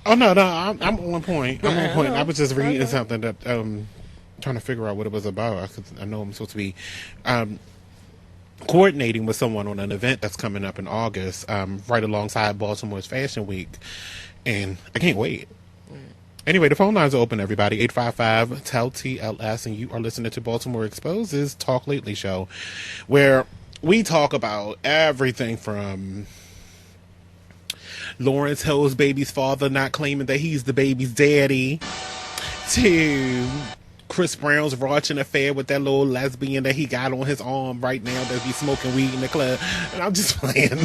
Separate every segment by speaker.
Speaker 1: Oh no, I'm on point. I'm on point. I was just reading something that trying to figure out what it was about. I know I'm supposed to be coordinating with someone on an event that's coming up in August, right alongside Baltimore's Fashion Week, and I can't wait. Anyway, the phone lines are open, everybody. 855-TEL-TLS, and you are listening to Baltimore Exposes Talk Lately show, where we talk about everything from Lawrence Hill's baby's father not claiming that he's the baby's daddy to Chris Brown's raunchy affair with that little lesbian that he got on his arm right now that be smoking weed in the club. And I'm just playing.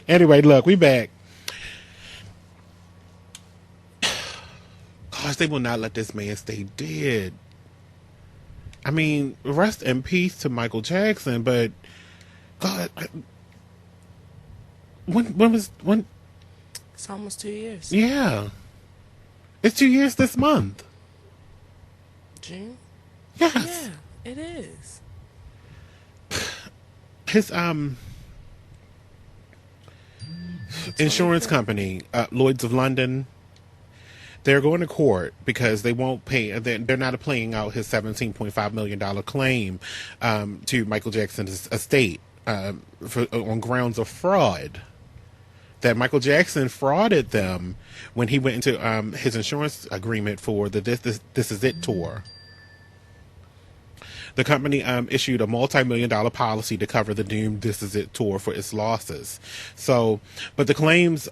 Speaker 1: Anyway, look, we back. Gosh, they will not let this man stay dead. I mean, rest in peace to Michael Jackson, but God, when?
Speaker 2: It's almost 2 years.
Speaker 1: Yeah, it's 2 years this month.
Speaker 2: June.
Speaker 1: Yes.
Speaker 2: Yeah, it is.
Speaker 1: His insurance company, Lloyd's of London, they're going to court because they won't pay. They're not paying out his $17.5 million claim to Michael Jackson's estate on grounds of fraud. That Michael Jackson frauded them when he went into his insurance agreement for the This Is It tour. The company issued a multi-million-dollar policy to cover the doomed This Is It tour for its losses. So, but the claims,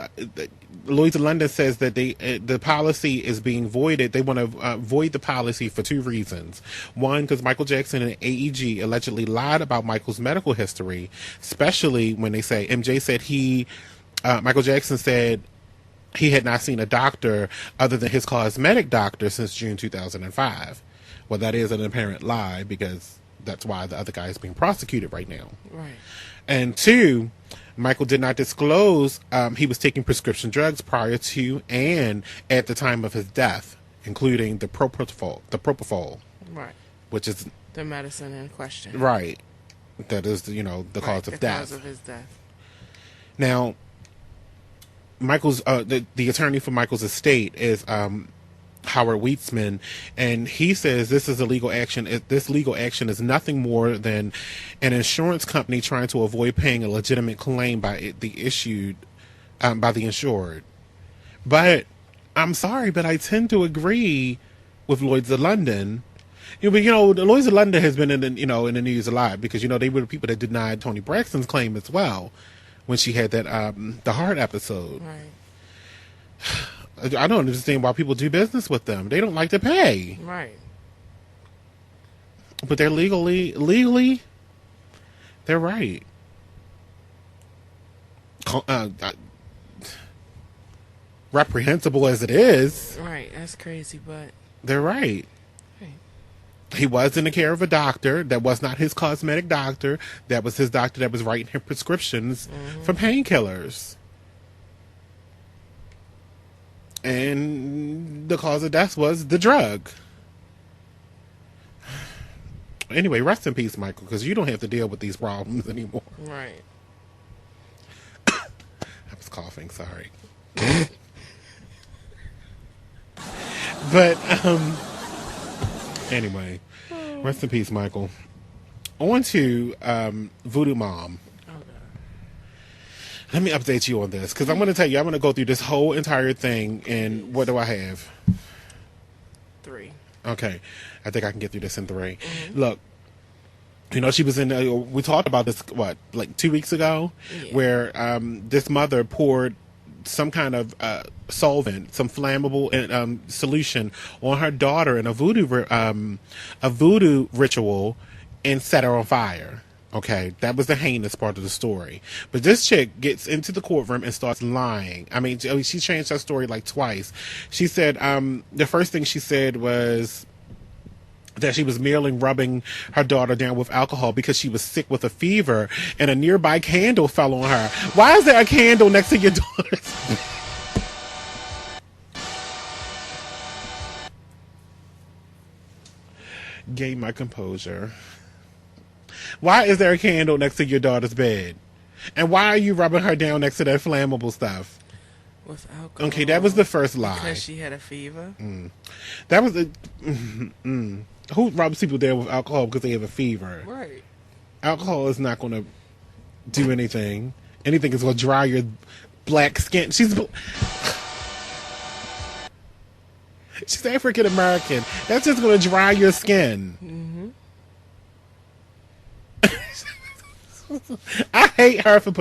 Speaker 1: Lloyd's of London says that the policy is being voided. They want to void the policy for two reasons. One, because Michael Jackson and AEG allegedly lied about Michael's medical history, especially when they say MJ said Michael Jackson said he had not seen a doctor other than his cosmetic doctor since June 2005. Well, that is an apparent lie because that's why the other guy is being prosecuted right now.
Speaker 2: Right.
Speaker 1: And two, Michael did not disclose he was taking prescription drugs prior to and at the time of his death, including the propofol.
Speaker 2: Right.
Speaker 1: Which is
Speaker 2: the medicine in question.
Speaker 1: Right. That is, the cause of death.
Speaker 2: The cause of his death.
Speaker 1: Now, Michael's the attorney for Michael's estate is Howard Wheatsman, and he says this is a legal action. This legal action is nothing more than an insurance company trying to avoid paying a legitimate claim by the insured. But I'm sorry, but I tend to agree with Lloyd's of London. The Lloyd's of London has been in the news a lot because they were the people that denied Toni Braxton's claim as well when she had that the heart episode.
Speaker 2: Right.
Speaker 1: I don't understand why people do business with them. They don't like to pay.
Speaker 2: Right.
Speaker 1: But they're legally, they're right. Reprehensible as it is.
Speaker 2: Right, that's crazy, but
Speaker 1: they're right.
Speaker 2: Right.
Speaker 1: He was in the care of a doctor that was not his cosmetic doctor. That was his doctor that was writing him prescriptions for painkillers. And the cause of death was the drug. Anyway, rest in peace, Michael, because you don't have to deal with these problems anymore.
Speaker 2: Right.
Speaker 1: I was coughing, sorry. But, anyway, rest in peace, Michael. On to Voodoo Mom. Let me update you on this, because I'm going to tell you, I'm going to go through this whole entire thing, and what do I have?
Speaker 2: 3.
Speaker 1: Okay. I think I can get through this in 3. Look, she was in, we talked about this, 2 weeks ago? Yeah. Where this mother poured some kind of solvent, some flammable solution on her daughter in a voodoo ritual and set her on fire. Okay, that was the heinous part of the story. But this chick gets into the courtroom and starts lying. I mean, she changed her story like twice. She said, the first thing she said was that she was merely rubbing her daughter down with alcohol because she was sick with a fever and a nearby candle fell on her. Why is there a candle next to your daughter's? Gain my composure. Why is there a candle next to your daughter's bed? And why are you rubbing her down next to that flammable stuff?
Speaker 2: With alcohol.
Speaker 1: Okay, that was the first lie.
Speaker 2: Because she had a fever.
Speaker 1: That was the who rubs people down with alcohol because they have a fever?
Speaker 2: Right.
Speaker 1: Alcohol is not going to do anything. Anything is going to dry your black skin. She's African American. That's just going to dry your skin. I hate her for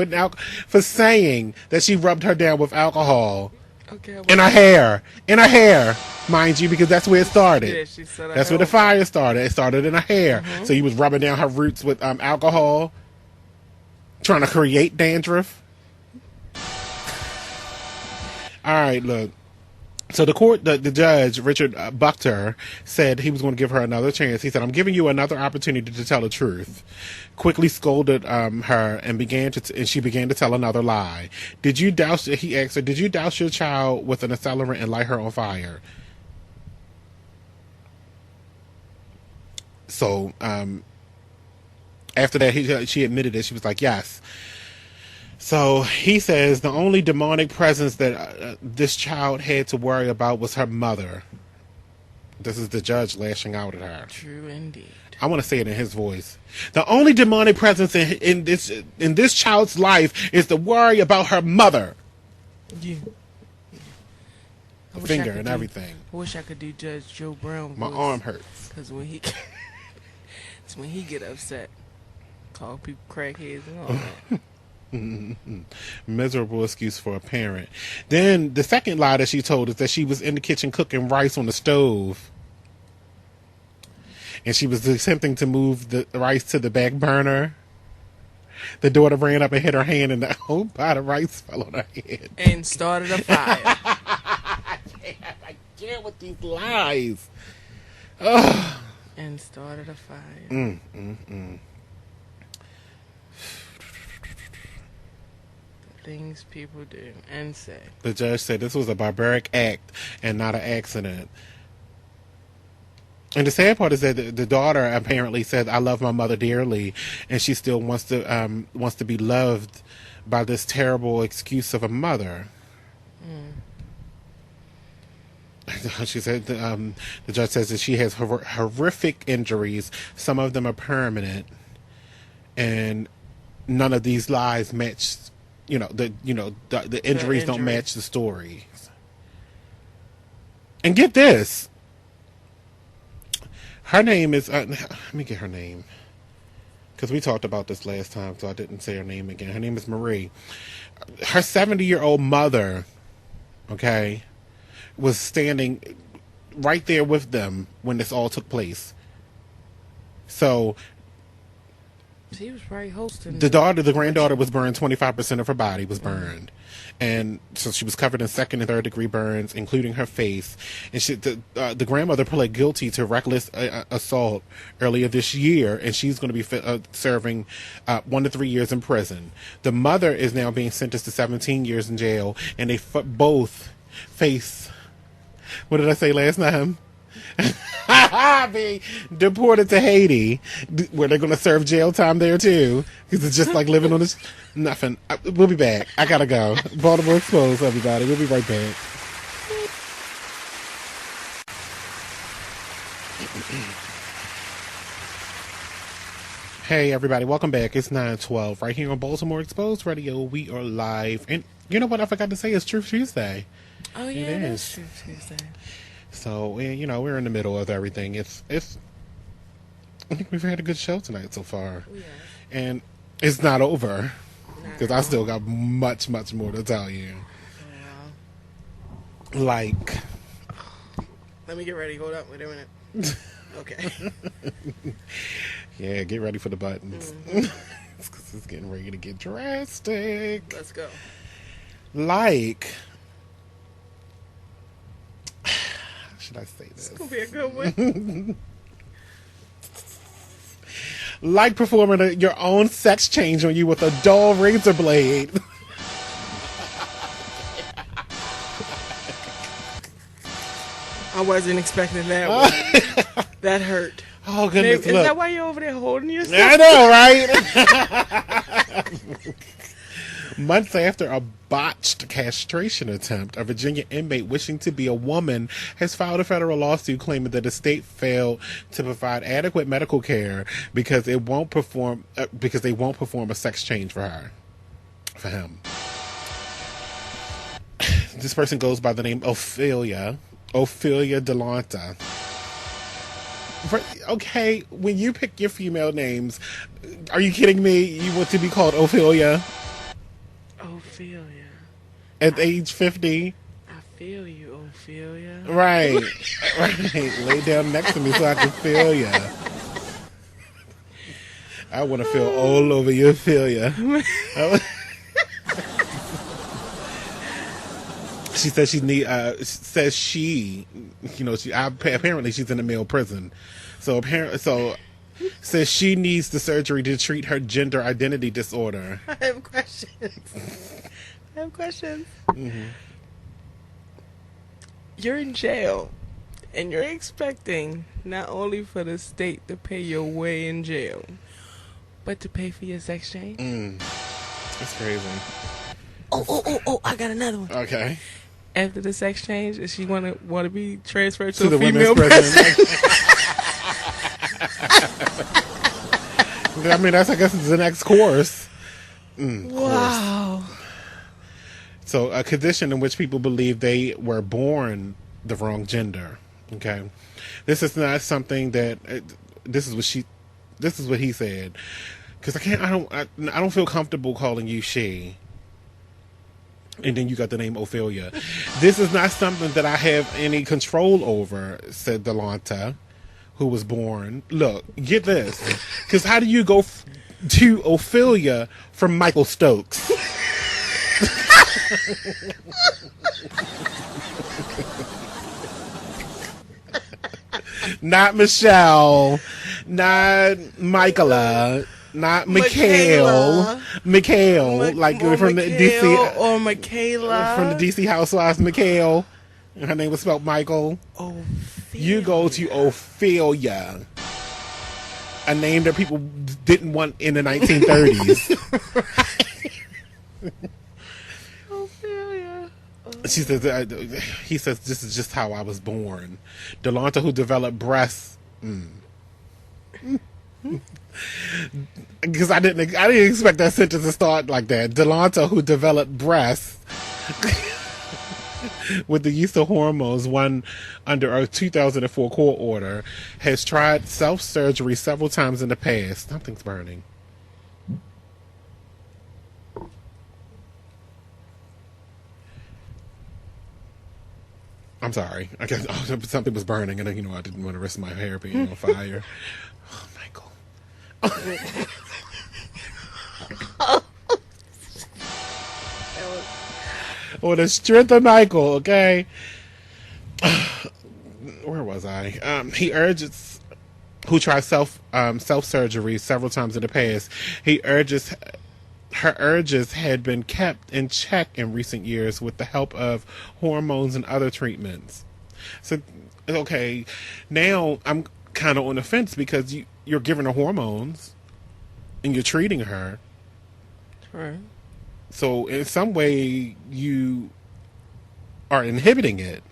Speaker 1: for saying that she rubbed her down with alcohol.
Speaker 2: Okay.
Speaker 1: In her hair, mind you, because that's where it started.
Speaker 2: Yeah, she said
Speaker 1: that's where the fire started. It started in her hair. So he was rubbing down her roots with alcohol, trying to create dandruff. All right, look. So the judge, Richard Buchter, said he was going to give her another chance. He said, "I'm giving you another opportunity to tell the truth." Quickly scolded her and she began to tell another lie. He asked her, "Did you douse your child with an accelerant and light her on fire?" So after that, she admitted it. She was like, "Yes." So he says the only demonic presence that this child had to worry about was her mother. This is the judge lashing out at her.
Speaker 2: True indeed.
Speaker 1: I want to say it in his voice. The only demonic presence in this child's life is to worry about her mother.
Speaker 2: Yeah.
Speaker 1: Finger and everything.
Speaker 2: I wish I could do Judge Joe Brown.
Speaker 1: My arm hurts.
Speaker 2: Because when he get upset, call people crackheads and all that.
Speaker 1: Miserable excuse for a parent. Then the second lie that she told is that she was in the kitchen cooking rice on the stove, and she was attempting to move the rice to the back burner. The daughter ran up and hit her hand, and the whole pot of rice fell on her head
Speaker 2: and started a fire.
Speaker 1: I can't with these lies. Ugh.
Speaker 2: And started a fire. Things people do and say.
Speaker 1: The judge said this was a barbaric act and not an accident. And the sad part is that the daughter apparently said, "I love my mother dearly," and she still wants to be loved by this terrible excuse of a mother. She said the judge says that she has horrific injuries. Some of them are permanent, and none of these lies match. The injuries don't match the stories. And get this. Her name is, let me get her name. Because we talked about this last time, so I didn't say her name again. Her name is Marie. Her 70-year-old mother, okay, was standing right there with them when this all took place. So
Speaker 2: she was probably hosting.
Speaker 1: The granddaughter was burned. 25% of her body was burned, and so she was covered in second and third degree burns, including her face. And the grandmother pled guilty to reckless assault earlier this year, and she's going to be serving 1 to 3 years in prison. The mother is now being sentenced to 17 years in jail, and they both face. What did I say last time? Being deported to Haiti, where they're going to serve jail time there too, because it's just like living on this. Nothing. We'll be back. I gotta go. Baltimore Exposed, everybody. We'll be right back. Hey everybody, welcome back. It's 9:12 right here on Baltimore Exposed Radio. We are live, and you know what I forgot to say? It's Truth Tuesday.
Speaker 2: Oh yeah, it is Truth Tuesday.
Speaker 1: So, we're in the middle of everything. I think we've had a good show tonight so far.
Speaker 2: Yeah.
Speaker 1: And it's not over. Because I still got much, much more to tell you.
Speaker 2: Yeah.
Speaker 1: Like.
Speaker 2: Let me get ready. Hold up. Wait a minute. Okay.
Speaker 1: Yeah, get ready for the buttons. Because it's getting ready to get drastic.
Speaker 2: Let's go.
Speaker 1: Like. Should I say this?
Speaker 2: It's going to be a good one.
Speaker 1: Like performing your own sex change on you with a dull razor blade.
Speaker 2: I wasn't expecting that one. That hurt.
Speaker 1: Oh, goodness.
Speaker 2: Is that why you're over there holding yourself?
Speaker 1: I know, right? Months after a botched castration attempt, a Virginia inmate wishing to be a woman has filed a federal lawsuit claiming that the state failed to provide adequate medical care because they won't perform a sex change for him. This person goes by the name Ophelia Delonta. Okay, when you pick your female names, are you kidding me? You want to be called Ophelia?
Speaker 2: Ophelia.
Speaker 1: At age 50?
Speaker 2: I feel you, Ophelia.
Speaker 1: Right. Right. Lay down next to me so I can feel you. I want to feel all over your Ophelia. She says apparently she's in a male prison. So says she needs the surgery to treat her gender identity disorder.
Speaker 2: I have questions. Mm-hmm. You're in jail, and you're expecting not only for the state to pay your way in jail, but to pay for your sex change?
Speaker 1: That's crazy.
Speaker 2: Oh! I got another one.
Speaker 1: Okay.
Speaker 2: After the sex change, does she want to be transferred to a
Speaker 1: the
Speaker 2: female
Speaker 1: women's
Speaker 2: prison?
Speaker 1: I mean, I guess it's the next course.
Speaker 2: Wow.
Speaker 1: Course. So, a condition in which people believe they were born the wrong gender. Okay, this is not something that. This is what he said. Because I don't feel comfortable calling you she. And then you got the name Ophelia. This is not something that I have any control over, said Delonta, who was born. Look, get this. Because how do you go to Ophelia from Michael Stokes? Not Michelle. Not Michaela. Not Mikhail, like from the DC,
Speaker 2: or Michaela
Speaker 1: from the DC Housewives. Mikhail, her name was spelled Michael.
Speaker 2: Ophelia.
Speaker 1: You go to Ophelia, a name that people didn't want in the 1930s.
Speaker 2: Ophelia.
Speaker 1: She says, he says, this is just how I was born. Delonta, who developed breasts. Because I didn't expect that sentence to start like that. Delonta, who developed breasts with the use of hormones, one under a 2004 court order, has tried self-surgery several times in the past. Something's burning. I'm sorry. I guess something was burning, and I didn't want to risk my hair being on fire. Oh, Michael. Or the strength of Michael, okay? Where was I? He urges, who tried self-surgery several times in the past, her urges had been kept in check in recent years with the help of hormones and other treatments. So, okay, now I'm kind of on the fence because you're giving her hormones and you're treating her.
Speaker 2: Right.
Speaker 1: So in some way you are inhibiting it.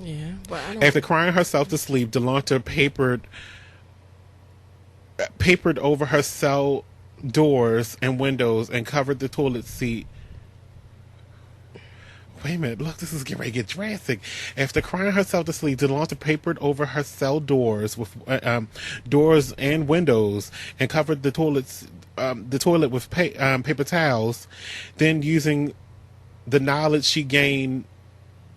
Speaker 2: Yeah, but I don't.
Speaker 1: After crying herself to sleep, Delonta papered over her cell doors and windows and covered the toilet seat. Wait a minute, look, this is getting ready to get drastic. After crying herself to sleep, Delonta papered over her cell doors with doors and windows and covered the toilet with paper towels. Then, using the knowledge she gained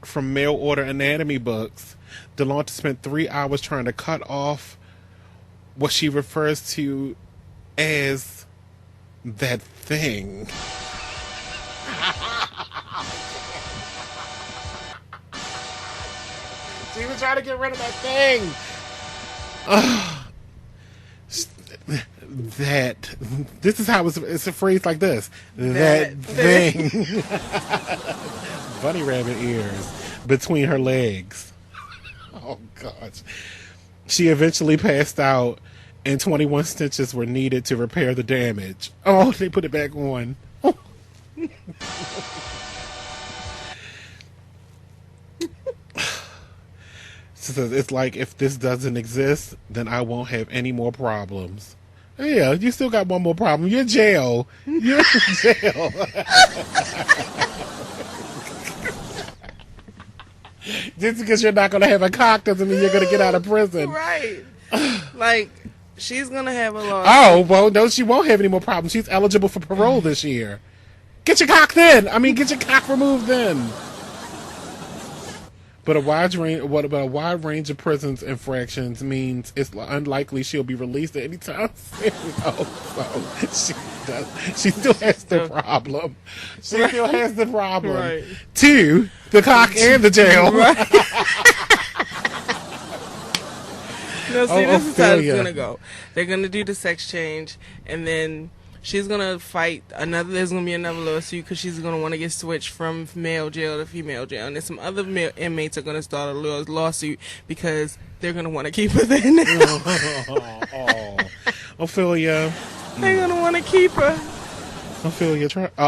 Speaker 1: from mail order anatomy books, Delonta spent 3 hours trying to cut off what she refers to as that thing. She was trying to get rid of that thing. This is how it's a phrase like this. That thing. Bunny rabbit ears between her legs. Oh, gosh. She eventually passed out and 21 stitches were needed to repair the damage. Oh, they put it back on. So it's like, if this doesn't exist, then I won't have any more problems. Yeah, you still got one more problem. You're in jail. You're in jail. Just because you're not going to have a cock doesn't mean you're going to get out of prison.
Speaker 2: Right. Like, she's going to have a lawsuit.
Speaker 1: Oh, well, no, she won't have any more problems. She's eligible for parole this year. Get your cock then. I mean, get your cock removed then. But a wide range of prisons infractions means it's unlikely she'll be released at any time soon. Oh, so she still has the problem. She still has the problem.
Speaker 2: Right.
Speaker 1: 2, the cock and the jail.
Speaker 2: Right. No, see, this is how it's
Speaker 1: Ophelia.
Speaker 2: gonna go. They're gonna do the sex change, and then she's gonna fight another. There's gonna be another lawsuit because she's gonna want to get switched from male jail to female jail, and then some other male inmates are gonna start a lawsuit because they're gonna want to keep her there now.
Speaker 1: Oh, Ophelia.
Speaker 2: They're gonna want to keep her.
Speaker 1: Ophelia,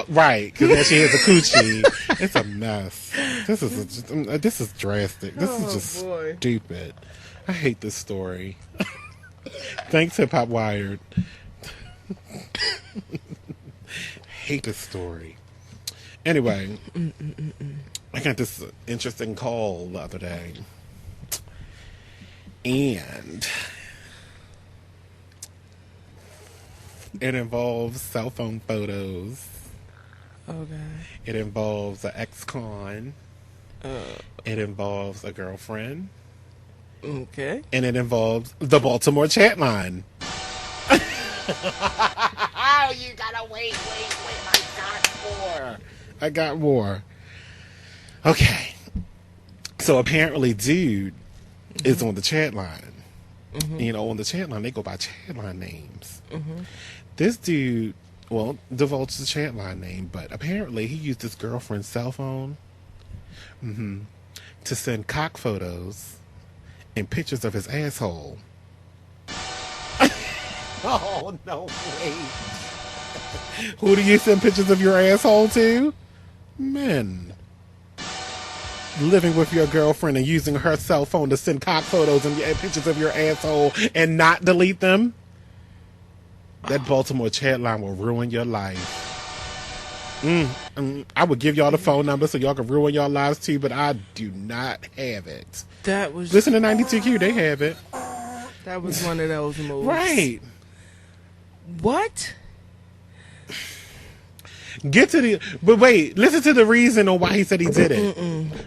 Speaker 1: right? Because now she has a coochie. It's a mess. This is drastic. This is just stupid. I hate this story. Thanks, Hip Hop Wired. Hate this story. Anyway, I got this interesting call the other day, and it involves cell phone photos.
Speaker 2: Okay.
Speaker 1: It involves an ex-con. It involves a girlfriend.
Speaker 2: Okay.
Speaker 1: And it involves the Baltimore chat line. Oh, you gotta wait. I got more. Okay. So apparently dude is on the chat line. You know, on the chat line, they go by chat line names. This dude, well, divulged the chat line name, but apparently he used his girlfriend's cell phone to send cock photos and pictures of his asshole. Oh, no way. Who do you send pictures of your asshole to? Men. Living with your girlfriend and using her cell phone to send cock photos and pictures of your asshole and not delete them? That Baltimore chat line will ruin your life. I would give y'all the phone number so y'all can ruin y'all lives too, but I do not have it.
Speaker 2: That was.
Speaker 1: Listen to 92Q, they have it.
Speaker 2: That was one of those moves.
Speaker 1: Right.
Speaker 2: What?
Speaker 1: Get to the, but wait, listen to the reason on why he said he did it.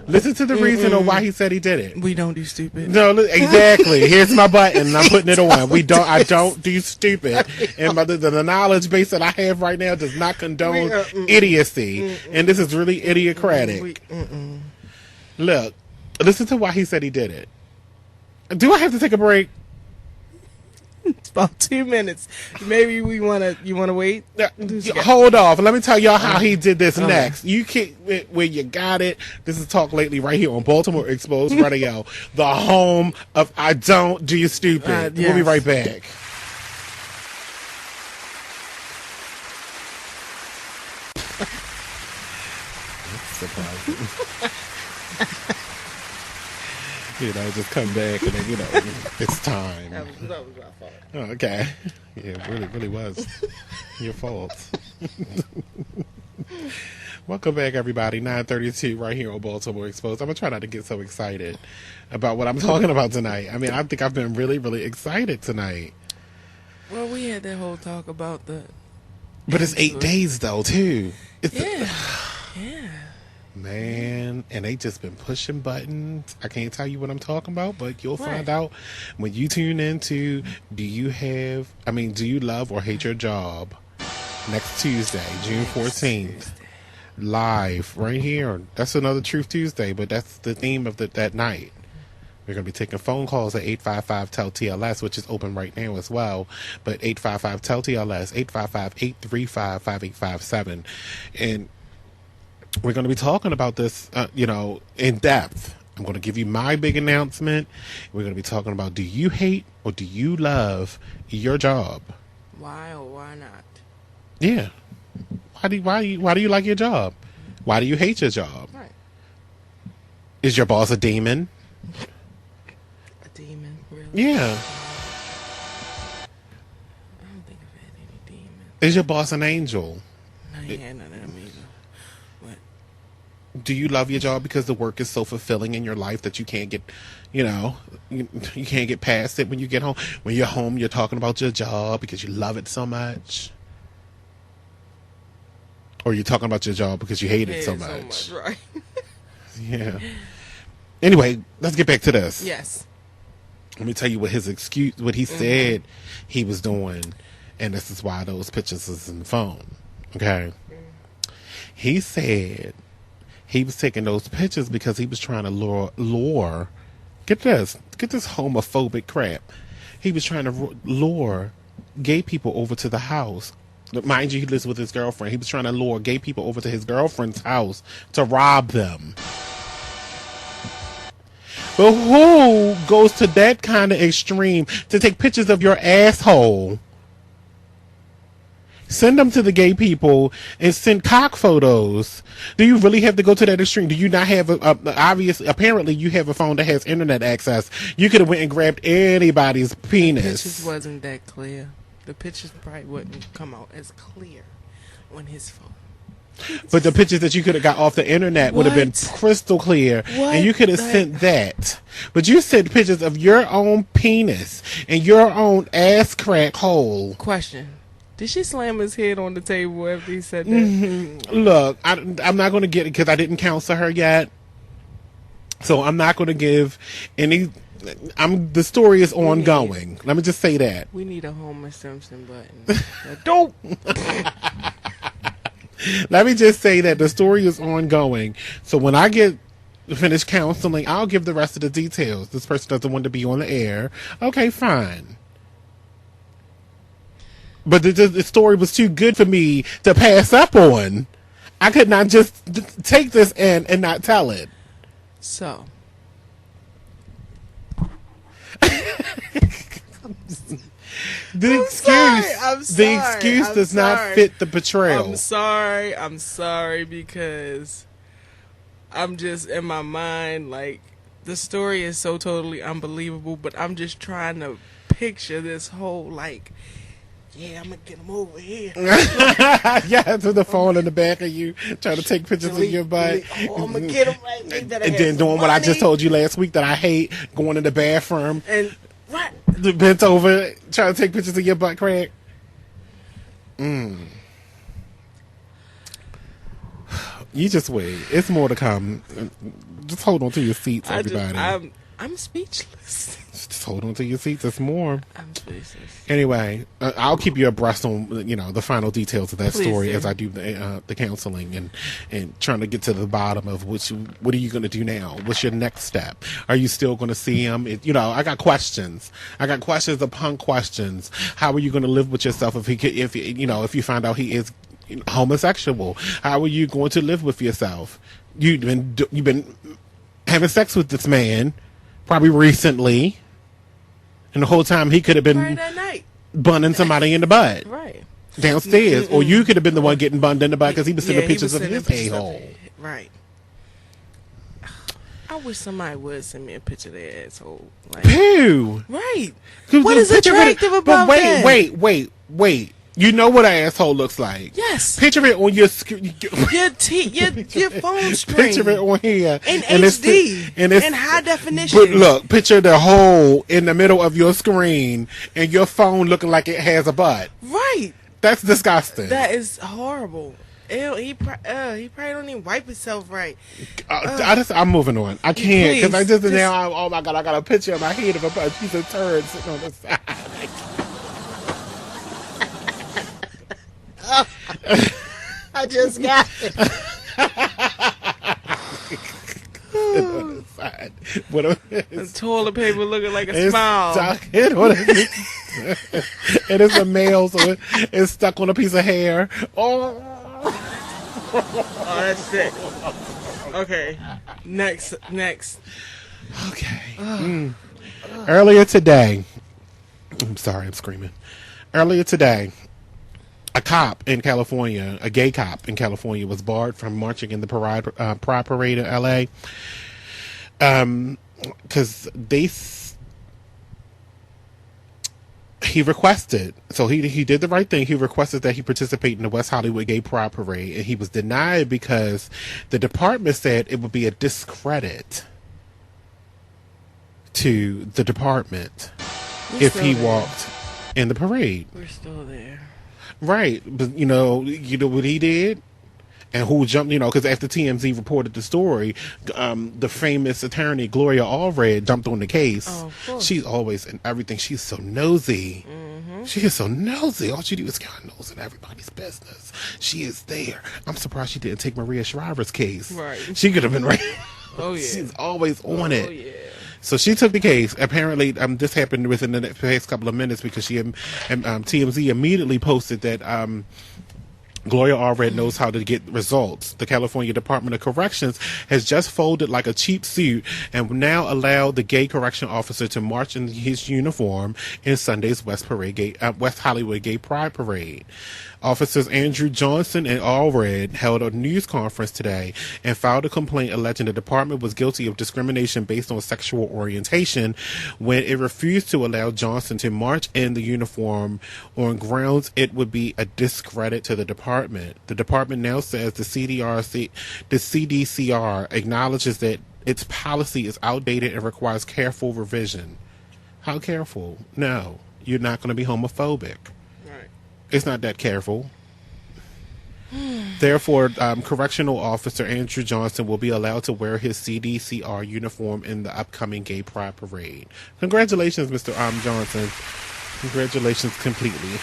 Speaker 1: Listen to the reason on why he said he did it.
Speaker 2: We don't do stupid.
Speaker 1: No, exactly. Here's my button. I'm putting it on. I don't do stupid. And the knowledge base that I have right now does not condone idiocy. And this is really idiocratic. Look, listen to why he said he did it. Do I have to take a break?
Speaker 2: It's about 2 minutes. Maybe you wanna wait?
Speaker 1: Hold off. Let me tell y'all how he did this next. You can't, where you got it. This is Talk Lately right here on Baltimore Exposed Radio, the home of I Don't Do You Stupid.
Speaker 2: Yes.
Speaker 1: We'll be right back. That's surprising. You know, just come back and then, you know, it's time.
Speaker 2: That was my fault.
Speaker 1: Oh, okay. Yeah, it really was your fault. Welcome back, everybody. 9:32 right here on Baltimore Exposed. I'm going to try not to get so excited about what I'm talking about tonight. I mean, I think I've been really, really excited tonight.
Speaker 2: Well, we had that whole talk about the...
Speaker 1: But it's 8 days, though, too.
Speaker 2: Yeah.
Speaker 1: Man, and they just been pushing buttons. I can't tell you what I'm talking about, but you'll find out when you tune into Do You Love or Hate Your Job? Next Tuesday, June 14th. Live, right here. That's another Truth Tuesday, but that's the theme of that night. We're going to be taking phone calls at 855-TEL-TLS, which is open right now as well. But 855-TEL-TLS, 855-835-5857. And we're going to be talking about this, in depth. I'm going to give you my big announcement. We're going to be talking about, do you hate or do you love your job?
Speaker 2: Why or why not?
Speaker 1: Yeah. Why do you like your job? Why do you hate your job?
Speaker 2: Right.
Speaker 1: Is your boss a demon?
Speaker 2: A demon, really?
Speaker 1: Yeah.
Speaker 2: I don't think I've had any demons.
Speaker 1: Is your boss an angel?
Speaker 2: I ain't had none of them either. But
Speaker 1: Do you love your job because the work is so fulfilling in your life that you can't get, you can't get past it when you get home? When you're home, you're talking about your job because you love it so much? Or you're talking about your job because you hate it so much?
Speaker 2: right?
Speaker 1: Yeah. Anyway, let's get back to this.
Speaker 2: Yes.
Speaker 1: Let me tell you what he said he was doing, and this is why those pictures is in the phone. Okay. He said he was taking those pictures because he was trying to lure. Get this homophobic crap. He was trying to lure gay people over to the house. Mind you, he lives with his girlfriend. He was trying to lure gay people over to his girlfriend's house to rob them. But who goes to that kind of extreme to take pictures of your asshole? Send them to the gay people and send cock photos. Do you really have to go to that extreme? Do you not have apparently you have a phone that has internet access. You could have went and grabbed anybody's penis.
Speaker 2: The pictures wasn't that clear. The pictures probably wouldn't come out as clear on his phone.
Speaker 1: But the pictures that you could have got off the internet would have been crystal clear, and you could have sent that. But you sent pictures of your own penis and your own ass crack hole.
Speaker 2: Question. Did she slam his head on the table after he said that?
Speaker 1: Mm-hmm. Look, I'm not going to get it because I didn't counsel her yet. So I'm not going to give any... the story is ongoing. Let me just say that.
Speaker 2: We need a Homer Simpson button. Don't.
Speaker 1: Let me just say that the story is ongoing. So when I get finished counseling, I'll give the rest of the details. This person doesn't want to be on the air. Okay, fine. But the story was too good for me to pass up on. I could not just take this in and not tell it.
Speaker 2: So.
Speaker 1: The excuse does not fit the portrayal.
Speaker 2: I'm sorry because I'm just in my mind like the story is so totally unbelievable, but I'm just trying to picture this whole like, yeah, I'm gonna get him over here.
Speaker 1: Yeah, to the phone in the back of you, trying to take pictures of your butt.
Speaker 2: I'm gonna get him right. And
Speaker 1: then doing what I just told you last week that I hate, going in the bathroom
Speaker 2: and what?
Speaker 1: Bent over, trying to take pictures of your butt crack. You just wait. It's more to come. Just hold on to your seats, everybody.
Speaker 2: I'm speechless.
Speaker 1: Just hold on to your seats. It's more.
Speaker 2: I'm speechless.
Speaker 1: Anyway, I'll keep you abreast on the final details of that story as I do the counseling and trying to get to the bottom of what are you going to do now? What's your next step? Are you still going to see him? I got questions. I got questions upon questions. How are you going to live with yourself if you find out he is homosexual? How are you going to live with yourself? You've been having sex with this man probably recently. And the whole time he could have been bunning somebody in the butt.
Speaker 2: Right.
Speaker 1: Downstairs. Or you could have been the one getting bunned in the butt because he was sending pictures of his a-hole.
Speaker 2: Right. I wish somebody would send me a picture of their asshole. Like,
Speaker 1: who?
Speaker 2: Right. What is attractive about that?
Speaker 1: Wait. You know what an asshole looks like.
Speaker 2: Yes.
Speaker 1: Picture it on your
Speaker 2: phone screen.
Speaker 1: Picture it on here.
Speaker 2: In HD. In high definition.
Speaker 1: But look, picture the hole in the middle of your screen and your phone looking like it has a butt.
Speaker 2: Right.
Speaker 1: That's disgusting.
Speaker 2: That is horrible. Ew, he probably don't even wipe himself right.
Speaker 1: I'm moving on. I can't because oh my God, I got a picture in my head of a piece of turd sitting on the side.
Speaker 2: I just got it. The toilet paper looking like a smile.
Speaker 1: It is a male, so it's stuck on a piece of hair. Oh,
Speaker 2: that's it. Okay. Next.
Speaker 1: Okay. Earlier today, I'm sorry, I'm screaming. Earlier today, a cop in California, a gay cop in California, was barred from marching in the Pride Parade in L.A. Because he requested, so he did the right thing. He requested that he participate in the West Hollywood Gay Pride Parade, and he was denied because the department said it would be a discredit to the department if he walked in the parade.
Speaker 2: We're still there.
Speaker 1: Right, but you know what he did, and who jumped. Because after TMZ reported the story, the famous attorney Gloria Allred jumped on the case.
Speaker 2: Oh, of course.
Speaker 1: She's always in everything. She's so nosy.
Speaker 2: Mm-hmm.
Speaker 1: She is so nosy. All she do is kind of nose in everybody's business. She is there. I'm surprised she didn't take Maria Shriver's case.
Speaker 2: Right.
Speaker 1: She could have been right.
Speaker 2: Oh yeah.
Speaker 1: She's always on it.
Speaker 2: Oh yeah.
Speaker 1: So she took the case. Apparently, this happened within the past couple of minutes because TMZ immediately posted that Gloria Allred knows how to get results. The California Department of Corrections has just folded like a cheap suit and will now allow the gay correction officer to march in his uniform in Sunday's West Hollywood Gay Pride Parade. Officers Andrew Johnson and Allred held a news conference today and filed a complaint alleging the department was guilty of discrimination based on sexual orientation when it refused to allow Johnson to march in the uniform on grounds it would be a discredit to the department. The department now says the CDCR acknowledges that its policy is outdated and requires careful revision. How careful? No, you're not going to be homophobic. It's not that careful. Therefore, correctional officer Andrew Johnson will be allowed to wear his CDCR uniform in the upcoming Gay Pride Parade. Congratulations, Mr. Johnson. Congratulations completely.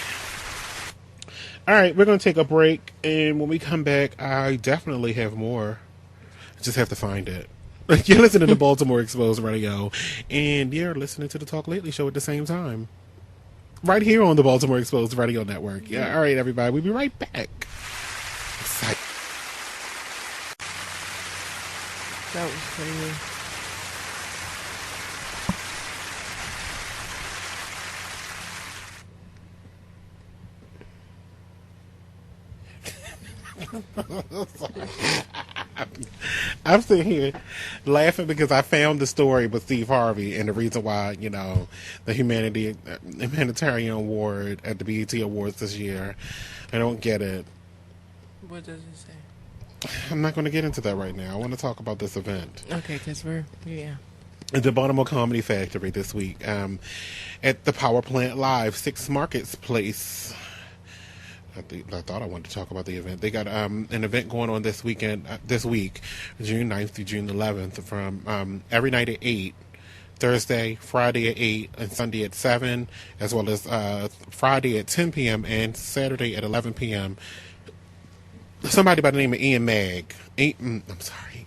Speaker 1: All right, we're going to take a break, and when we come back, I definitely have more. I just have to find it. You're listening to Baltimore Exposed Radio, and you're listening to the Talk Lately show at the same time. Right here on the Baltimore Exposed Radio Network. Yeah, all right, everybody. We'll be right back. Excited.
Speaker 2: That was crazy.
Speaker 1: I'm sitting here laughing because I found the story with Steve Harvey and the reason why, the humanitarian award at the BET Awards this year. I don't get it.
Speaker 2: What does it say?
Speaker 1: I'm not going to get into that right now. I want to talk about this event.
Speaker 2: Okay, because
Speaker 1: At the Baltimore Comedy Factory this week. At the Power Plant Live 6 Marketplace. I thought I wanted to talk about the event. They got an event going on this week, June 9th through June 11th, from every night at 8, Thursday, Friday at 8, and Sunday at 7, as well as Friday at 10 p.m. and Saturday at 11 p.m. Somebody by the name of Ian Mag. I'm sorry.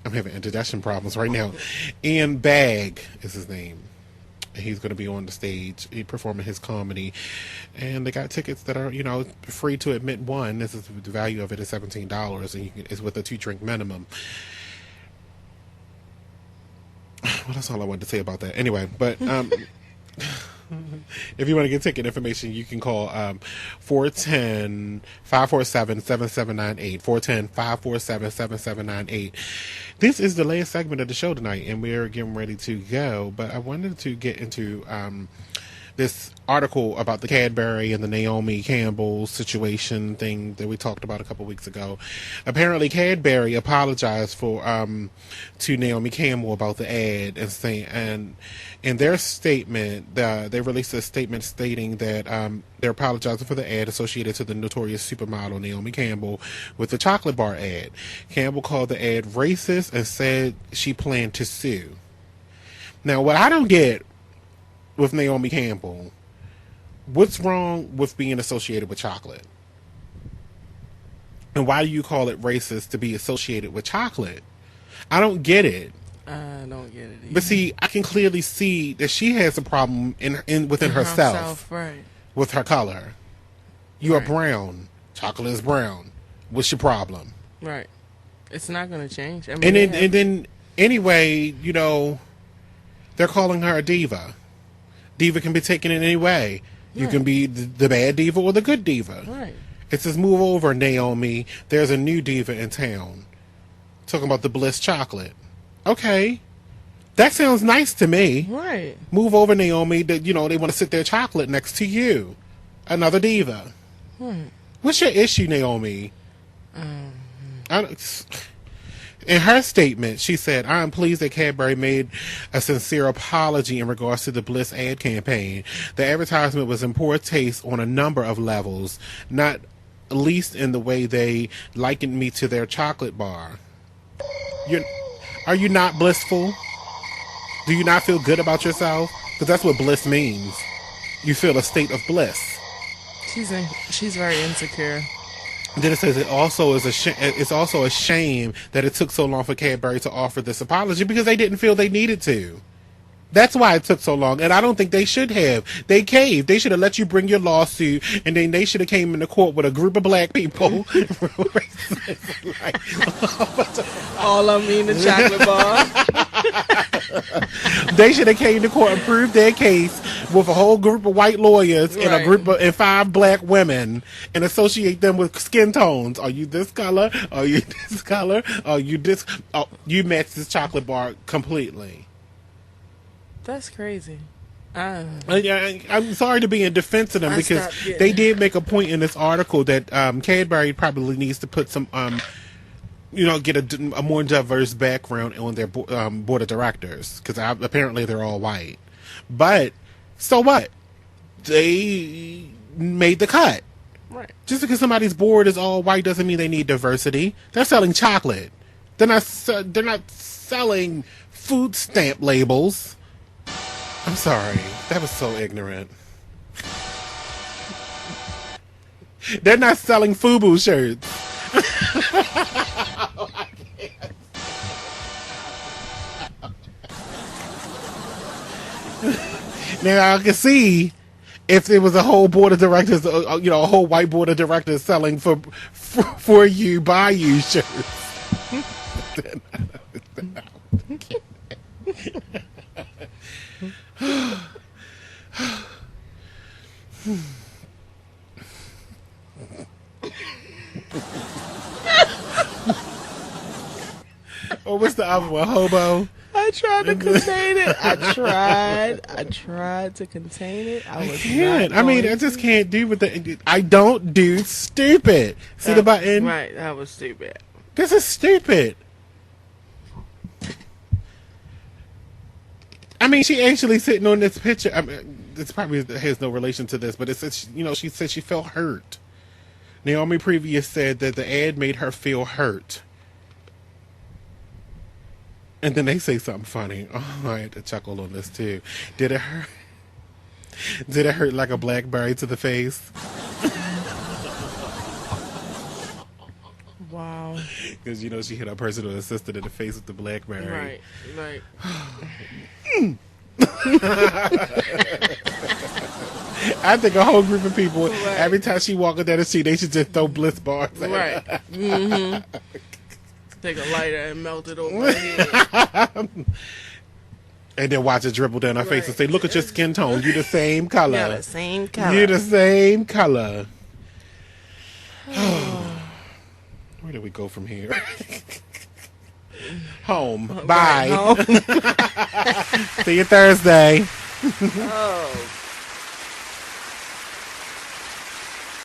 Speaker 1: I'm having introduction problems right now. Ian Bagg is his name. He's going to be on the stage, performing his comedy, and they got tickets that are, free to admit one. This is the value of it is $17, and it's with a 2-drink minimum. Well, that's all I wanted to say about that. Anyway, but if you want to get ticket information, you can call 410-547-7798. 410-547-7798. This is the last segment of the show tonight, and we're getting ready to go. But I wanted to get into this article about the Cadbury and the Naomi Campbell situation thing that we talked about a couple weeks ago. Apparently, Cadbury apologized to Naomi Campbell about the ad and saying, and in their statement, they released a statement stating that they're apologizing for the ad associated to the notorious supermodel Naomi Campbell with the chocolate bar ad. Campbell called the ad racist and said she planned to sue. Now, what I don't get with Naomi Campbell, what's wrong with being associated with chocolate? And why do you call it racist to be associated with chocolate? I don't get it.
Speaker 2: I don't get it either.
Speaker 1: But see, I can clearly see that she has a problem within herself,
Speaker 2: right,
Speaker 1: with her color. You are brown. Chocolate is brown. What's your problem?
Speaker 2: Right. It's not going to change. I mean,
Speaker 1: And then anyway, you know, they're calling her a diva. Diva can be taken in any way. You can be the bad diva or the good diva.
Speaker 2: Right.
Speaker 1: It says, move over, Naomi. There's a new diva in town. Talking about the Bliss chocolate. Okay. That sounds nice to me.
Speaker 2: Right.
Speaker 1: Move over, Naomi. That, you know, they want to sit their chocolate next to you. Another diva. What's your issue, Naomi? In her statement, she said, I am pleased that Cadbury made a sincere apology in regards to the Bliss ad campaign. The advertisement was in poor taste on a number of levels, not least in the way they likened me to their chocolate bar. Are you not blissful? Do you not feel good about yourself? Because that's what bliss means. You feel a state of bliss.
Speaker 2: She's very insecure.
Speaker 1: Then it says it's also a shame that it took so long for Cadbury to offer this apology because they didn't feel they needed to. That's why it took so long, and I don't think they should have. They caved. They should have let you bring your lawsuit, and then they should have came into court with a group of black people.
Speaker 2: All I mean, the chocolate bar.
Speaker 1: They should have came to court and proved their case with a whole group of white lawyers and a group of 5 black women, and associate them with skin tones. Are you this color? Are you this color? Are you this? Oh, you match this chocolate bar completely.
Speaker 2: That's crazy.
Speaker 1: I'm sorry to be in defense of them because they did make a point in this article that Cadbury probably needs to put some, get a more diverse background on their board of directors because apparently they're all white. But so what? They made the cut.
Speaker 2: Right.
Speaker 1: Just because somebody's board is all white doesn't mean they need diversity. They're selling chocolate. They're not selling food stamp labels. I'm sorry. That was so ignorant. They're not selling FUBU shirts. Now I can see if there was a whole board of directors, a whole white board of directors selling for you, by you shirts. Or what's the other one? Hobo?
Speaker 2: I tried to contain it. I tried to contain it. I can't.
Speaker 1: I just can't do with the. I don't do stupid. See the button?
Speaker 2: Right. That was stupid.
Speaker 1: This is stupid. I mean, she actually sitting on this picture. I mean, this probably has no relation to this, but it says, she said she felt hurt. Naomi previous said that the ad made her feel hurt. And then they say something funny. Oh, I had to chuckle on this too. Did it hurt? Did it hurt like a blackberry to the face?
Speaker 2: Wow.
Speaker 1: Because, she hit her personal assistant in the face with the blackberry.
Speaker 2: Right.
Speaker 1: I think a whole group of people, every time she walking down the street, they should just throw Bliss bars at her.
Speaker 2: Right. Mm-hmm. Take a lighter and melt it over her head.
Speaker 1: And then watch it dribble down her face and say, look at your skin tone. You the same color.
Speaker 2: Yeah, the same color.
Speaker 1: You the same color. Where do we go from here? Home. Bye.
Speaker 2: Home.
Speaker 1: See you Thursday.
Speaker 2: Oh.